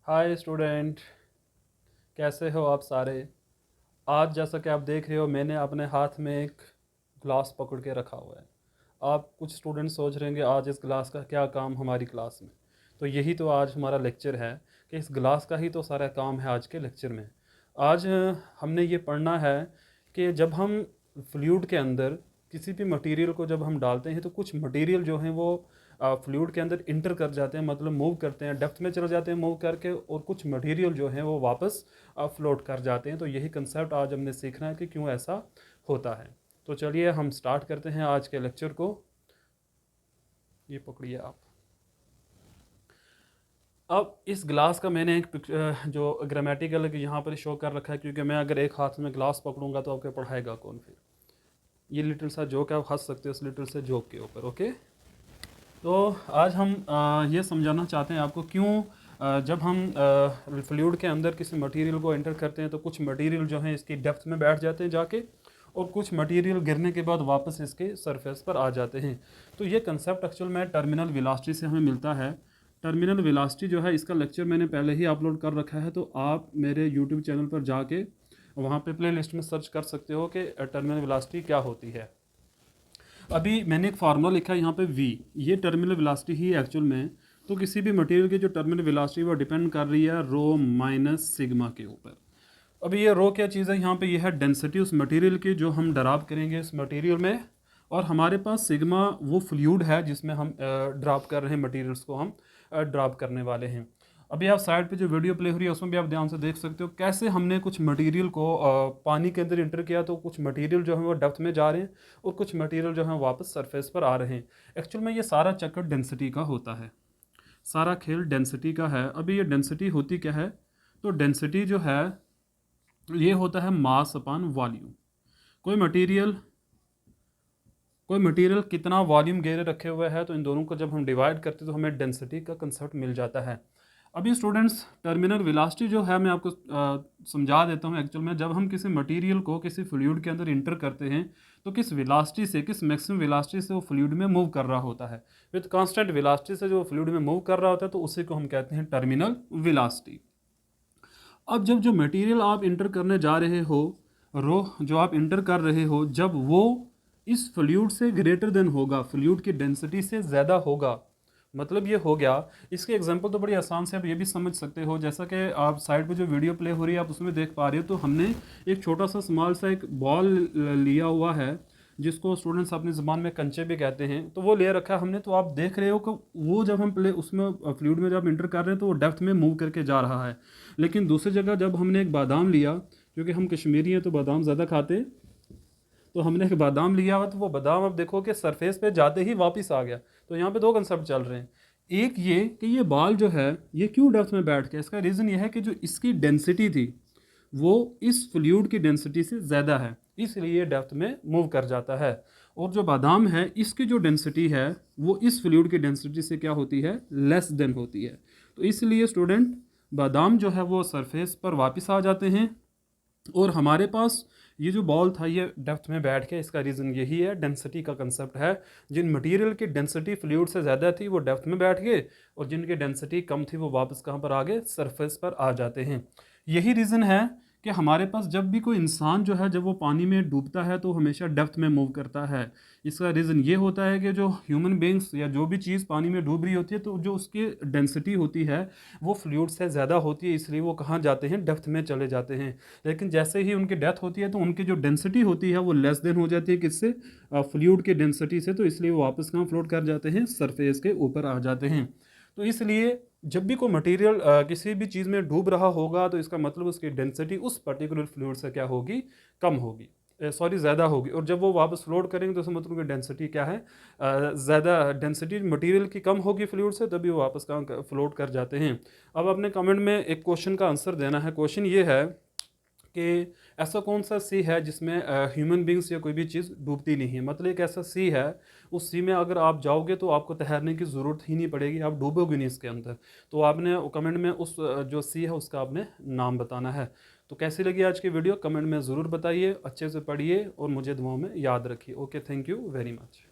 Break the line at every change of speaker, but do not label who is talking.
Hi student, कैसे हो आप सारे। आज जैसा कि आप देख रहे हो मैंने अपने हाथ में एक ग्लास पकड़ के रखा हुआ है। आप कुछ स्टूडेंट सोच रहे होंगे आज इस ग्लास का क्या काम हमारी क्लास में। तो यही तो आज हमारा लेक्चर है कि इस ग्लास का ही तो सारा काम है आज के लेक्चर में। आज हमने ये पढ़ना है कि जब हम फ्लूइड के अंदर किसी भी मटेरियल को जब हम डालते हैं तो कुछ मटेरियल जो हैं वो फ्लूइड के अंदर इंटर कर जाते हैं, मतलब मूव करते हैं, डेप्थ में चले जाते हैं मूव करके, और कुछ मटेरियल जो हैं वो वापस फ्लोट कर जाते हैं। तो यही कंसेप्ट आज हमने सीखना है कि क्यों ऐसा होता है। तो चलिए हम स्टार्ट करते हैं आज के लेक्चर को। ये पकड़िए आप। अब इस ग्लास का मैंने एक जो ग्रामेटिकल यहाँ पर शो कर रखा है, क्योंकि मैं अगर एक हाथ में ग्लास पकड़ूंगा तो आपको पढ़ाएगा कौन फिर। ये लिटिल सा जोक है, आप हंस सकते हो इस लिटिल से जोक के ऊपर। ओके, तो आज हम ये समझाना चाहते हैं आपको क्यों जब हम फ्लूइड के अंदर किसी मटेरियल को एंटर करते हैं तो कुछ मटेरियल जो है इसकी डेप्थ में बैठ जाते हैं जाके, और कुछ मटेरियल गिरने के बाद वापस इसके सरफेस पर आ जाते हैं। तो ये कंसेप्ट एक्चुअल में टर्मिनल वेलोसिटी से हमें मिलता है। टर्मिनल वेलोसिटी जो है इसका लेक्चर मैंने पहले ही अपलोड कर रखा है, तो आप मेरे यूट्यूब चैनल पर जाके वहाँ पे प्ले लिस्ट में सर्च कर सकते हो कि टर्मिनल वेलोसिटी क्या होती है। अभी मैंने एक फार्मूला लिखा है यहाँ पे v, ये टर्मिनल वेलोसिटी ही एक्चुअल में। तो किसी भी मटेरियल की जो टर्मिनल वेलोसिटी वो डिपेंड कर रही है रो माइनस सिग्मा के ऊपर। अभी ये रो क्या चीज़ है, यहाँ पे ये है डेंसिटी उस मटेरियल की जो हम ड्रॉप करेंगे इस मटेरियल में, और हमारे पास सिग्मा वो फ्लूइड है जिसमें हम ड्रॉप कर रहे हैं, मटेरियल्स को हम ड्रॉप करने वाले हैं। अभी आप साइड पे जो वीडियो प्ले हो रही है उसमें भी आप ध्यान से देख सकते हो कैसे हमने कुछ मटेरियल को पानी के अंदर इंटर किया, तो कुछ मटेरियल जो है वो डेप्थ में जा रहे हैं और कुछ मटेरियल जो है वापस सरफेस पर आ रहे हैं। एक्चुअल में ये सारा चक्कर डेंसिटी का होता है, सारा खेल डेंसिटी का है। अभी ये डेंसिटी होती क्या है, तो डेंसिटी जो है ये होता है मास अपान वॉल्यूम। कोई मटेरियल कितना वॉल्यूम घेरे रखे हुए है, तो इन दोनों को जब हम डिवाइड करते हैं तो हमें डेंसिटी का कंसेप्ट मिल जाता है। अभी स्टूडेंट्स टर्मिनल वेलोसिटी जो है मैं आपको समझा देता हूँ। एक्चुअल में जब हम किसी मटेरियल को किसी फ्लूइड के अंदर इंटर करते हैं तो किस वेलोसिटी से, किस मैक्सिमम वेलोसिटी से वो फ्लूइड में मूव कर रहा होता है, विद कांस्टेंट वेलोसिटी से जो फ्लूइड में मूव कर रहा होता है, तो उसी को हम कहते हैं टर्मिनल वेलोसिटी। अब जब जो मटेरियल आप इंटर करने जा रहे हो, रो जो आप इंटर कर रहे हो, जब वो इस फ्लूइड से ग्रेटर देन होगा, फ्लूइड की डेंसिटी से ज़्यादा होगा, मतलब ये हो गया। इसके एग्जांपल तो बड़ी आसान से आप ये भी समझ सकते हो, जैसा कि आप साइड पे जो वीडियो प्ले हो रही है आप उसमें देख पा रहे हो। तो हमने एक छोटा सा स्मॉल सा एक बॉल लिया हुआ है जिसको स्टूडेंट्स अपनी ज़बान में कंचे भी कहते हैं, तो वो ले रखा है हमने। तो आप देख रहे हो कि वो जब हम प्ले उसमें फ्लूइड में जब इंटर कर रहे हैं तो वो डेप्थ में मूव करके जा रहा है। लेकिन दूसरी जगह जब हमने एक बादाम लिया, क्योंकि हम कश्मीरी हैं तो बादाम ज़्यादा खाते हैं, तो हमने एक बादाम लिया हुआ, तो वो बादाम अब देखो कि सरफेस पे जाते ही वापस आ गया। तो यहाँ पे दो कंसेप्ट चल रहे हैं। एक ये कि ये बाल जो है ये क्यों डेप्थ में बैठ गया, इसका रीज़न ये है कि जो इसकी डेंसिटी थी वो इस फ्लूइड की डेंसिटी से ज़्यादा है, इसलिए ये डेप्थ में मूव कर जाता है। और जो बादाम है इसकी जो डेंसिटी है वो इस फ्लूइड की डेंसिटी से क्या होती है, लेस देन होती है। तो इसलिए स्टूडेंट बादाम जो है वो सरफेस पर वापस आ जाते हैं, और हमारे पास ये जो बॉल था ये डेप्थ में बैठ के, इसका रीज़न यही है, डेंसिटी का कंसेप्ट है। जिन मटेरियल की डेंसिटी फ्लूइड से ज़्यादा थी वो डेप्थ में बैठ गए, और जिनकी डेंसिटी कम थी वो वापस कहाँ पर आ गए, सरफेस पर आ जाते हैं। यही रीज़न है कि हमारे पास जब भी कोई इंसान जो है जब वो पानी में डूबता है तो हमेशा डेप्थ में मूव करता है। इसका रीज़न ये होता है कि जो ह्यूमन बींग्स या जो भी चीज़ पानी में डूब रही होती है तो जो उसकी डेंसिटी होती है वो फ्लूइड से ज़्यादा होती है, इसलिए वो कहाँ जाते हैं, डेप्थ में चले जाते हैं। लेकिन जैसे ही उनकी डेथ होती है तो उनकी जो डेंसिटी होती है वो लेस देन हो जाती है, किससे, फ्लूइड की डेंसिटी से, तो इसलिए वो वापस कहाँ फ्लोट कर जाते हैं, सरफेस के ऊपर आ जाते हैं। तो इसलिए जब भी कोई मटेरियल किसी भी चीज़ में डूब रहा होगा तो इसका मतलब उसकी डेंसिटी उस पर्टिकुलर फ्लूइड से क्या होगी, कम होगी, सॉरी ज़्यादा होगी। और जब वो वापस फ्लोट करेंगे तो उसका मतलब उनकी डेंसिटी क्या है, ज़्यादा डेंसिटी मटेरियल की कम होगी फ्लूइड से, तभी वो वापस कहाँ फ्लोट कर जाते हैं। अब अपने कमेंट में एक क्वेश्चन का आंसर देना है। क्वेश्चन ये है कि ऐसा कौन सा सी है जिसमें ह्यूमन बींग्स या कोई भी चीज़ डूबती नहीं है, मतलब एक ऐसा सी है उस सी में अगर आप जाओगे तो आपको तैरने की ज़रूरत ही नहीं पड़ेगी, आप डूबोगे नहीं इसके अंदर। तो आपने कमेंट में उस जो सी है उसका आपने नाम बताना है। तो कैसी लगी आज की वीडियो कमेंट में ज़रूर बताइए, अच्छे से पढ़िए और मुझे दुआओं में याद रखिए। Okay, thank you very much.